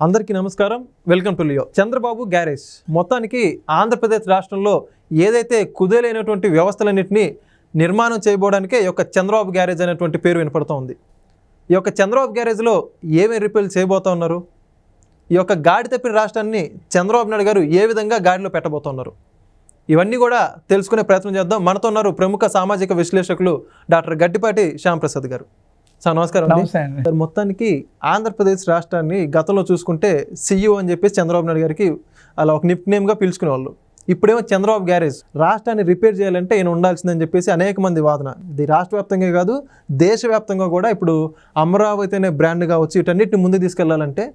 అందరికీ నమస్కారం. Welcome to Leo. Chandrababu garage మొత్తానికి ఆంధ్రప్రదేశ్ రాష్ట్రంలో ఏదైతే కుదేలైనటువంటి వ్యవస్థలన్నింటినీ నిర్మాణం చేయబోవడానికే ఈ యొక్క చంద్రబాబు గ్యారేజ్ అనేటువంటి పేరు వినపడుతూ ఉంది. ఈ యొక్క చంద్రబాబు గ్యారేజ్లో ఏమేమి రిపేర్లు చేయబోతూ ఉన్నారు, ఈ యొక్క గాడి తప్పిన రాష్ట్రాన్ని చంద్రబాబు నాయుడు గారు ఏ విధంగా గాడిలో పెట్టబోతున్నారు, ఇవన్నీ కూడా తెలుసుకునే ప్రయత్నం చేద్దాం. మనతో ఉన్నారు ప్రముఖ సామాజిక విశ్లేషకులు డాక్టర్ గడ్డిపాటి శ్యాంప్రసాద్ గారు. సార్ నమస్కారం. సార్ మొత్తానికి ఆంధ్రప్రదేశ్ రాష్ట్రాన్ని గతంలో చూసుకుంటే సీఈఓ అని చెప్పేసి చంద్రబాబు నాయుడు గారికి అలా ఒక నిక్ నేమ్గా పిలుచుకునేవాళ్ళు. ఇప్పుడేమో చంద్రబాబు గ్యారేజ్ రాష్ట్రాన్ని రిపేర్ చేయాలంటే ఈయన ఉండాల్సిందని చెప్పేసి అనేక మంది వాదన. ఇది రాష్ట్ర వ్యాప్తంగా కాదు, దేశవ్యాప్తంగా కూడా ఇప్పుడు అమరావతి అనే బ్రాండ్ కావచ్చు, వీటన్నిటిని ముందుకు తీసుకెళ్లాలంటే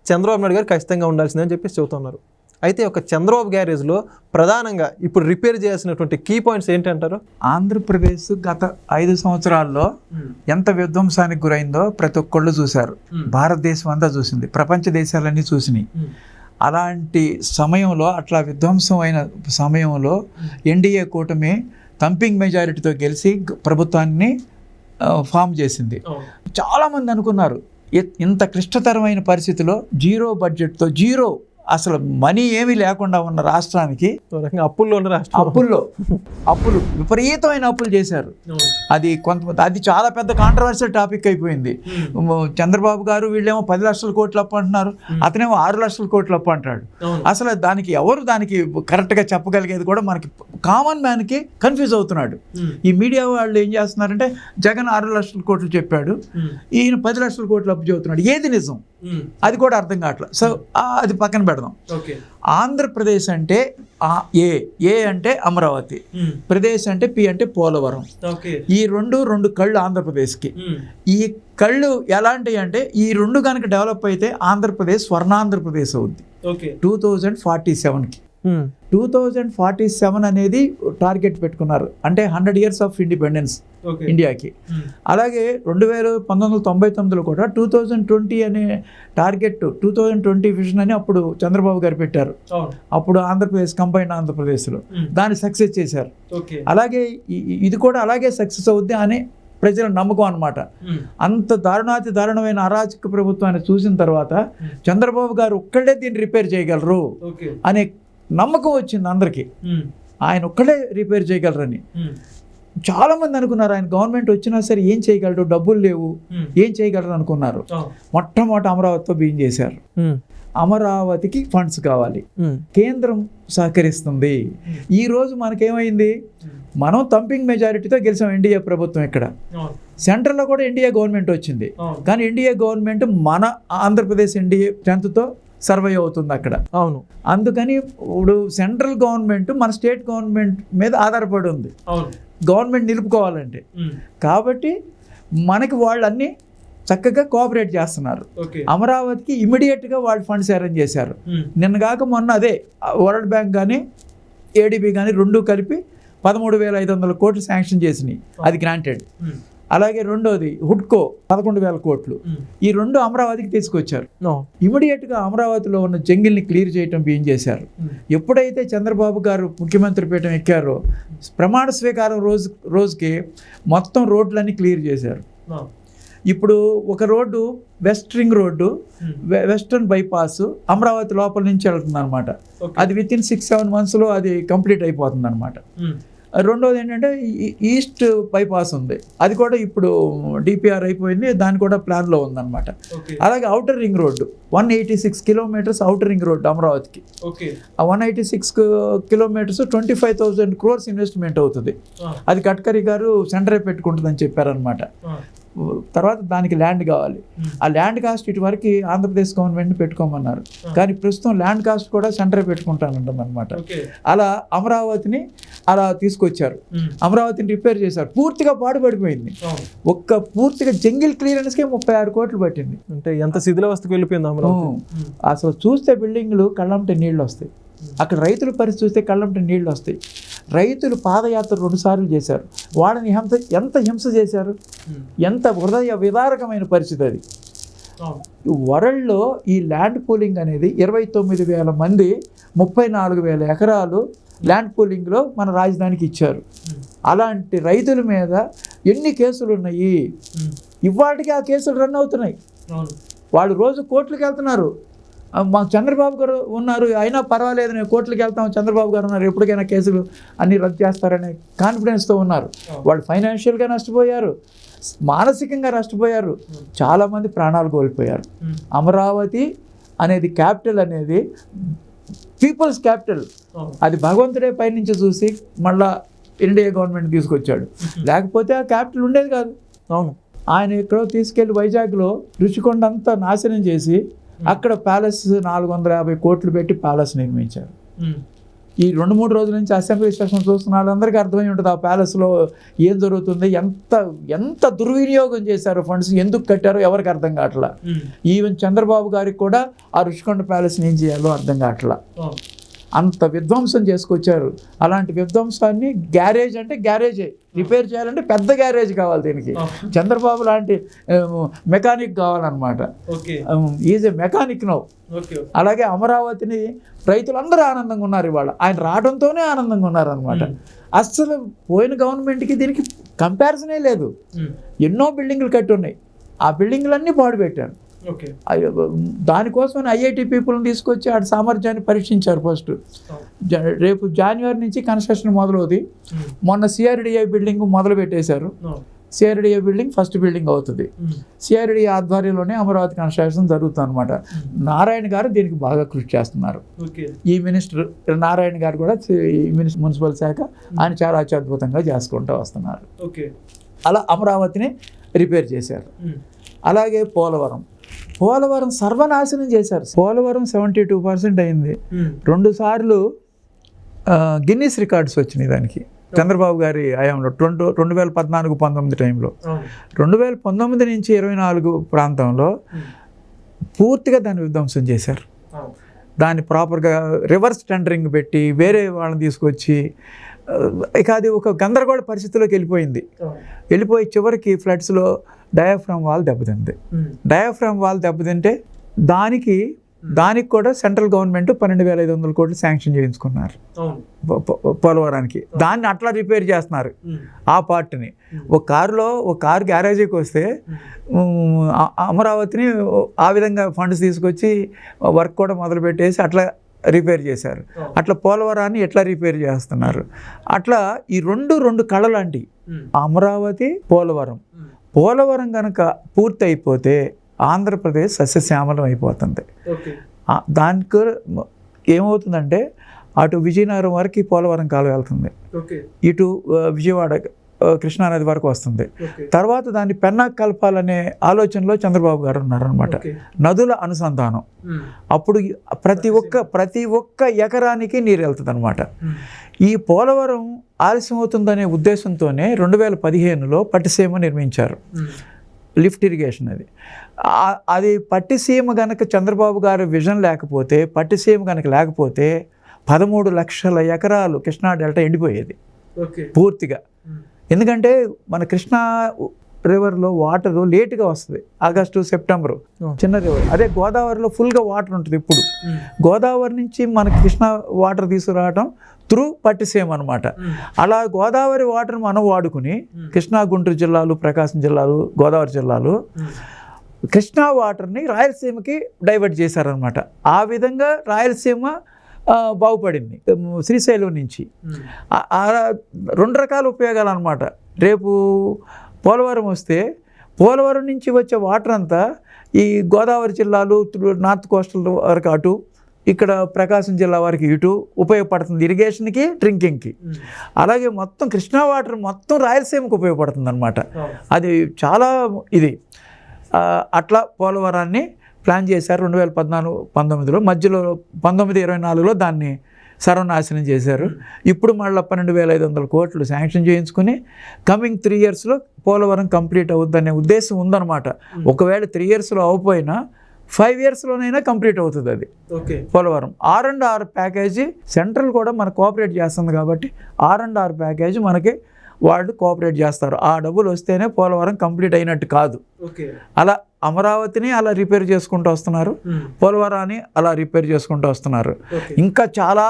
చంద్రబాబు నాయుడు గారు ఖచ్చితంగా ఉండాల్సిందని చెప్పేసి చెబుతున్నారు. అయితే ఒక చంద్రబాబు గ్యారేజ్లో ప్రధానంగా ఇప్పుడు రిపేర్ చేయాల్సినటువంటి కీ పాయింట్స్ ఏంటంటారు? ఆంధ్రప్రదేశ్ గత 5 సంవత్సరాల్లో ఎంత విధ్వంసానికి గురైందో ప్రతి ఒక్కళ్ళు చూశారు. భారతదేశం అంతా చూసింది, ప్రపంచ దేశాలన్నీ చూసినాయి. అలాంటి సమయంలో, అట్లా విధ్వంసం అయిన సమయంలో ఎన్డీఏ కూటమి థంపింగ్ మెజారిటీతో గెలిచి ప్రభుత్వాన్ని ఫామ్ చేసింది. చాలామంది అనుకున్నారు ఇంత క్లిష్టతరమైన పరిస్థితిలో జీరో బడ్జెట్తో, అసలు మనీ ఏమీ లేకుండా ఉన్న రాష్ట్రానికి అప్పులు విపరీతమైన అప్పులు చేశారు. అది చాలా పెద్ద కాంట్రవర్షియల్ టాపిక్ అయిపోయింది. చంద్రబాబు గారు వీళ్ళేమో 10 లక్షల కోట్లు అప్పు అంటున్నారు, అతనేమో 6 లక్షల కోట్లు అప్పు అంటాడు. అసలు దానికి కరెక్ట్గా చెప్పగలిగేది కూడా మనకి కామన్ మ్యాన్కి కన్ఫ్యూజ్ అవుతున్నాడు. ఈ మీడియా వాళ్ళు ఏం చేస్తున్నారంటే జగన్ 6 లక్షల కోట్లు చెప్పాడు, ఈయన 10 లక్షల కోట్లు అప్పు చెబుతున్నాడు. ఏది నిజం అది కూడా అర్థం కావట్లేదు. సో అది పక్కన పెడదాం. ఆంధ్రప్రదేశ్ అంటే ఏ అంటే అమరావతి, ప్రదేశ్ అంటే పి అంటే పోలవరం. ఈ రెండు కళ్ళు ఆంధ్రప్రదేశ్కి. ఈ కళ్ళు ఎలాంటివి అంటే ఈ రెండు కనుక డెవలప్ అయితే ఆంధ్రప్రదేశ్ స్వర్ణాంధ్రప్రదేశ్ అవుద్ది 2047కి. 2047 అనేది టార్గెట్ పెట్టుకున్నారు, అంటే 100 years ఆఫ్ ఇండిపెండెన్స్ ఇండియాకి. అలాగే 1999లో కూడా 2020 అనే టార్గెట్, 2020 విజన్ అని అప్పుడు చంద్రబాబు గారు పెట్టారు. అప్పుడు ఆంధ్రప్రదేశ్ కంబైన్డ్ ఆంధ్రప్రదేశ్లో దాన్ని సక్సెస్ చేశారు. అలాగే ఇది కూడా అలాగే సక్సెస్ అవుద్ది అని ప్రజల నమ్మకం అన్నమాట. అంత దారుణమైన అరాచక ప్రభుత్వాన్ని చూసిన తర్వాత చంద్రబాబు గారు ఒక్కళ్ళే దీన్ని రిపేర్ చేయగలరు అనే నమ్మకం వచ్చింది అందరికీ. ఆయన ఒక్కడే రిపేర్ చేయగలరని చాలా మంది అనుకున్నారు. ఆయన గవర్నమెంట్ వచ్చినా సరే ఏం చేయగలరు, డబ్బులు లేవు, ఏం చేయగలరు అనుకున్నారు. మొట్టమొదటి అమరావతితో బిగిన్ చేశారు. అమరావతికి ఫండ్స్ కావాలి, కేంద్రం సహకరిస్తుంది. ఈ రోజు మనకేమైంది, మనం థంపింగ్ మెజారిటీతో గెలిచాం ఎన్డీఏ ప్రభుత్వం. ఇక్కడ సెంట్రల్లో కూడా ఎన్డీఏ గవర్నమెంట్ వచ్చింది, కానీ ఎన్డీఏ గవర్నమెంట్ మన ఆంధ్రప్రదేశ్ ఎన్డీఏ స్ట్రెంత్తో సర్వైవ్ అవుతుంది అక్కడ. అవును, అందుకని ఇప్పుడు సెంట్రల్ గవర్నమెంట్ మన స్టేట్ గవర్నమెంట్ మీద ఆధారపడి ఉంది గవర్నమెంట్ నిలుపుకోవాలంటే. కాబట్టి మనకి వాళ్ళు అన్నీ చక్కగా కోఆపరేట్ చేస్తున్నారు. అమరావతికి ఇమీడియట్గా వాళ్ళు ఫండ్స్ అరేంజ్ చేశారు. నిన్న కాక మొన్న అదే వరల్డ్ బ్యాంక్ కానీ ఏడీబీ కానీ రెండు కలిపి 13,500 కోట్లు శాంక్షన్ చేసినాయి, అది గ్రాంటెడ్. అలాగే రెండోది హుడ్కో 11,000 కోట్లు, ఈ రెండు అమరావతికి తీసుకొచ్చారు. ఇమీడియట్గా అమరావతిలో ఉన్న జంగిల్ని క్లియర్ చేయటం ఏం చేశారు. ఎప్పుడైతే చంద్రబాబు గారు ముఖ్యమంత్రి పీఠం ఎక్కారో ప్రమాణ స్వీకారం రోజుకి మొత్తం రోడ్లన్నీ క్లియర్ చేశారు. ఇప్పుడు ఒక road west ring road, western bypass Amaravati లోపల నుంచి వెళ్తుంది అనమాట. అది వితిన్ 6-7 monthsలో అది కంప్లీట్ అయిపోతుంది అనమాట. రెండోది ఏంటంటే ఈస్ట్ బైపాస్ ఉంది, అది కూడా ఇప్పుడు డిపిఆర్ అయిపోయింది, దాని కూడా ప్లాన్లో ఉందన్నమాట. అలాగే outer ring road 186 kilometers outer ring road అమరావతికి. ఆ 186 kilometers 25,000 crores ఇన్వెస్ట్మెంట్ అవుతుంది. అది గడ్కరీ గారు సెంటరే పెట్టుకుంటుందని చెప్పారనమాట. తర్వాత దానికి ల్యాండ్ కావాలి. ఆ ల్యాండ్ కాస్ట్ ఇటువరకు ఆంధ్రప్రదేశ్ గవర్నమెంట్ని పెట్టుకోమన్నారు, కానీ ప్రస్తుతం ల్యాండ్ కాస్ట్ కూడా సెంటరే పెట్టుకుంటానంటుంది అనమాట. అలా అమరావతిని అలా తీసుకొచ్చారు, అమరావతిని రిపేర్ చేశారు. పూర్తిగా పాడుపడిపోయింది. పూర్తిగా జంగిల్ క్లియరెన్స్కే 36 కోట్లు పట్టింది. అంటే ఎంత శిథిలావస్థకు వెళ్ళిపోయింది అమరావతి. అసలు చూస్తే బిల్డింగ్లు కళ్ళంటే నీళ్ళు వస్తాయి, అక్కడ రైతుల పరిస్థితి చూస్తే కళ్ళంటే నీళ్ళు వస్తాయి. రైతులు పాదయాత్ర 2 సార్లు చేశారు, వాళ్ళని ఎంత హింస చేశారు, ఎంత హృదయ విదారకమైన పరిస్థితి అది. వరల్డ్లో ఈ ల్యాండ్ పూలింగ్ అనేది 29,000 మంది 34,000 ఎకరాలు ల్యాండ్ పూలింగ్లో మన రాజధానికి ఇచ్చారు. అలాంటి రైతుల మీద ఎన్ని కేసులు ఉన్నాయి, ఇవాటికి ఆ కేసులు రన్ అవుతున్నాయి. వాళ్ళు రోజు కోర్టులకు వెళ్తున్నారు, మాకు చంద్రబాబు గారు ఉన్నారు, అయినా పర్వాలేదు, నేను కోర్టులకు వెళ్తాం, చంద్రబాబు గారు ఉన్నారు, ఎప్పటికైనా కేసులు అన్నీ రద్దు చేస్తారనే కాన్ఫిడెన్స్తో ఉన్నారు. వాళ్ళు ఫైనాన్షియల్గా నష్టపోయారు, మానసికంగా నష్టపోయారు, చాలామంది ప్రాణాలు కోల్పోయారు. అమరావతి అనేది క్యాపిటల్ అనేది పీపుల్స్ క్యాపిటల్. అది భగవంతుడే పైనుంచి చూసి మళ్ళా ఇండియా గవర్నమెంట్ తీసుకొచ్చాడు, లేకపోతే ఆ క్యాపిటల్ ఉండేది కాదు. అవును, ఆయన ఎక్కడో తీసుకెళ్లి వైజాగ్లో రుషికొండ అంతా నాశనం చేసి అక్కడ ప్యాలెస్ 450 కోట్లు పెట్టి ప్యాలెస్ నిర్మించారు. ఈ 2-3 రోజుల నుంచి అసెంబ్లీ సెషన్ చూస్తున్న వాళ్ళందరికీ అర్థమై ఉంటుంది ఆ ప్యాలెస్లో ఏం జరుగుతుంది, ఎంత దుర్వినియోగం చేశారు ఫండ్స్, ఎందుకు కట్టారో ఎవరికి అర్థం కావట్లా. ఈవెన్ చంద్రబాబు గారికి కూడా ఆ రుషికొండ ప్యాలెస్ని ఏం చేయాలో అర్థం కావట్లా. అంత విధ్వంసం చేసుకొచ్చారు. అలాంటి విధ్వంసాన్ని గ్యారేజ్ అంటే గ్యారేజే, రిపేర్ చేయాలంటే పెద్ద గ్యారేజ్ కావాలి దీనికి. చంద్రబాబు లాంటి మెకానిక్ కావాలన్నమాట. Is a mechanic now. అలాగే అమరావతిని రైతులందరూ ఆనందంగా ఉన్నారు ఇవాళ, ఆయన రావడంతోనే ఆనందంగా ఉన్నారనమాట. అస్సలు పోయిన గవర్నమెంట్కి దీనికి కంపారిజనే లేదు. ఎన్నో బిల్డింగ్లు కట్టి ఉన్నాయి, ఆ బిల్డింగ్లన్నీ పాడు పెట్టారు. దానికోసం ఐఐటి పీపుల్ని తీసుకొచ్చి ఆడ సామర్థ్యాన్ని పరీక్షించారు. ఫస్ట్ రేపు జనవరి నుంచి కన్స్ట్రక్షన్ మొదలవుతుంది. మొన్న సిఆర్డిఐ బిల్డింగ్ మొదలు పెట్టేశారు. సిఆర్డిఐ బిల్డింగ్ ఫస్ట్ బిల్డింగ్ అవుతుంది. సిఆర్డిఐ ఆధ్వర్యంలోనే అమరావతి కన్స్ట్రక్షన్ జరుగుతుంది అనమాట. నారాయణ గారు దీనికి బాగా కృషి చేస్తున్నారు. ఈ మినిస్టర్ నారాయణ గారు కూడా మున్సిపల్ శాఖ ఆయన చాలా అత్యద్భుతంగా చేసుకుంటూ వస్తున్నారు. అలా అమరావతిని రిపేర్ చేశారు. అలాగే పోలవరం సర్వనాశనం చేశారు. పోలవరం 72% అయింది. 2 సార్లు గిన్నీస్ రికార్డ్స్ వచ్చినాయి దానికి చంద్రబాబు గారి హయాంలో. 2014-19 టైంలో 2019 నుంచి 24 ప్రాంతంలో పూర్తిగా దాన్ని విధ్వంసం చేశారు. దాన్ని ప్రాపర్గా రివర్స్ టెండరింగ్ పెట్టి వేరే వాళ్ళని తీసుకొచ్చి ఇక అది ఒక గందరగోళ పరిస్థితిలోకి వెళ్ళిపోయి చివరికి ఫ్లడ్స్లో డయాఫ్రామ్ వాల్ దెబ్బతింది. డయాఫ్రామ్ వాల్ దెబ్బతింటే దానికి కూడా సెంట్రల్ గవర్నమెంట్ 12,500 కోట్లు శాంక్షన్ చేయించుకున్నారు పోలవరానికి. దాన్ని అట్లా రిపేర్ చేస్తున్నారు ఆ పార్ట్ని. ఒక కారు గ్యారేజీకి వస్తే అమరావతిని ఆ విధంగా ఫండ్స్ తీసుకొచ్చి వర్క్ కూడా మొదలుపెట్టేసి అట్లా రిపేర్ చేశారు. అట్లా పోలవరాన్ని ఎట్లా రిపేర్ చేస్తున్నారు. అట్లా ఈ రెండు కళలాంటి అమరావతి పోలవరం కనుక పూర్తి అయిపోతే ఆంధ్రప్రదేశ్ సస్యశ్యామలం అయిపోతుంది. దానికి ఏమవుతుందంటే అటు విజయనగరం వరకు పోలవరం కాలువ వెళ్తుంది, ఇటు విజయవాడ కృష్ణానది వరకు వస్తుంది. తర్వాత దాన్ని పెన్నాకు కలపాలనే ఆలోచనలో చంద్రబాబు గారు ఉన్నారనమాట. నదుల అనుసంధానం. అప్పుడు ప్రతి ఒక్క ఎకరానికి నీరు వెళ్తుంది అనమాట. ఈ పోలవరం ఆలస్యం అవుతుందనే ఉద్దేశంతోనే 2015లో పట్టిసీమ నిర్మించారు, లిఫ్ట్ ఇరిగేషన్. అది పట్టిసీమ కనుక చంద్రబాబు గారి విజన్ లేకపోతే, పట్టిసీమ కనుక లేకపోతే 13 లక్షల ఎకరాలు కృష్ణా డెల్టా ఎండిపోయేది పూర్తిగా. ఎందుకంటే మన కృష్ణా రివర్లో వాటర్ లేటుగా వస్తుంది, ఆగస్టు సెప్టెంబరు చిన్న రివర్. అదే గోదావరిలో ఫుల్గా వాటర్ ఉంటుంది. ఇప్పుడు గోదావరి నుంచి మనకి కృష్ణా వాటర్ తీసుకురావడం త్రూ పట్టిసీమ అనమాట. అలా గోదావరి వాటర్ మనం వాడుకుని కృష్ణా, గుంటూరు జిల్లాలు, ప్రకాశం జిల్లాలు, గోదావరి జిల్లాలు కృష్ణా వాటర్ని రాయలసీమకి డైవర్ట్ చేశారనమాట. ఆ విధంగా రాయలసీమ బాగుపడింది శ్రీశైలం నుంచి. 2 రకాల ఉపయోగాలు అనమాట. రేపు పోలవరం వస్తే పోలవరం నుంచి వచ్చే వాటర్ అంతా ఈ గోదావరి జిల్లాలు, నార్త్ కోస్టల్ వరకు అటు, ఇక్కడ ప్రకాశం జిల్లా వరకు ఇటు ఉపయోగపడుతుంది ఇరిగేషన్కి, డ్రింకింగ్కి. అలాగే మొత్తం కృష్ణా వాటర్ మొత్తం రాయలసీమకు ఉపయోగపడుతుంది అనమాట. అది చాలా అట్లా పోలవరాన్ని ప్లాన్ చేశారు 2014-19లో. మధ్యలో 19-24లో దాన్ని సర్వనాశనం చేశారు. ఇప్పుడు మళ్ళీ 12,500 కోట్లు శాంక్షన్ చేయించుకుని కమింగ్ 3 ఇయర్స్లో పోలవరం కంప్లీట్ అవుద్దనే ఉద్దేశం ఉందన్నమాట. ఒకవేళ 3 ఇయర్స్లో అవ్వకపోయినా 5 ఇయర్స్లోనైనా కంప్లీట్ అవుతుంది అది పోలవరం. R&R ప్యాకేజీ సెంట్రల్ కూడా మనకు కోఆపరేట్ చేస్తుంది కాబట్టి R&R ప్యాకేజీ మనకి వాళ్ళు కోఆపరేట్ చేస్తారు. ఆ డబ్బులు వస్తేనే పోలవరం కంప్లీట్ అయినట్టు కాదు. అలా అమరావతిని అలా రిపేర్ చేసుకుంటూ వస్తున్నారు, పోలవరాన్ని అలా రిపేర్ చేసుకుంటూ వస్తున్నారు. ఇంకా చాలా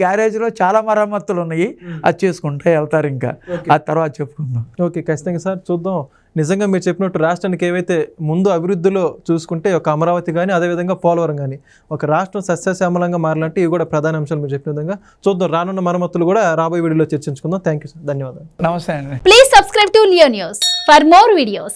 గ్యారేజ్లో చాలా మరమ్మతులు ఉన్నాయి, అది చేసుకుంటూ వెళ్తారు. ఇంకా ఆ తర్వాత చెప్పుకుందాం. ఓకే, ఖచ్చితంగా సార్ చూద్దాం. నిజంగా మీరు చెప్పినట్టు రాష్ట్రానికి ఏవైతే ముందు అభివృద్ధిలో చూసుకుంటే ఒక అమరావతి కానీ అదేవిధంగా పోలవరం కానీ ఒక రాష్ట్రం సస్యశ్యామలంగా మారాలంటే ఇవి కూడా ప్రధాన అంశాలు మీరు చెప్పిన విధంగా చూద్దాం. రానున్న మరమ్మతులు కూడా రాబోయే వీడియోలో చర్చించుకుందాం. థ్యాంక్ యూ సార్, ధన్యవాదాలు. నమస్తే అండి. Please subscribe to Leo News for more videos.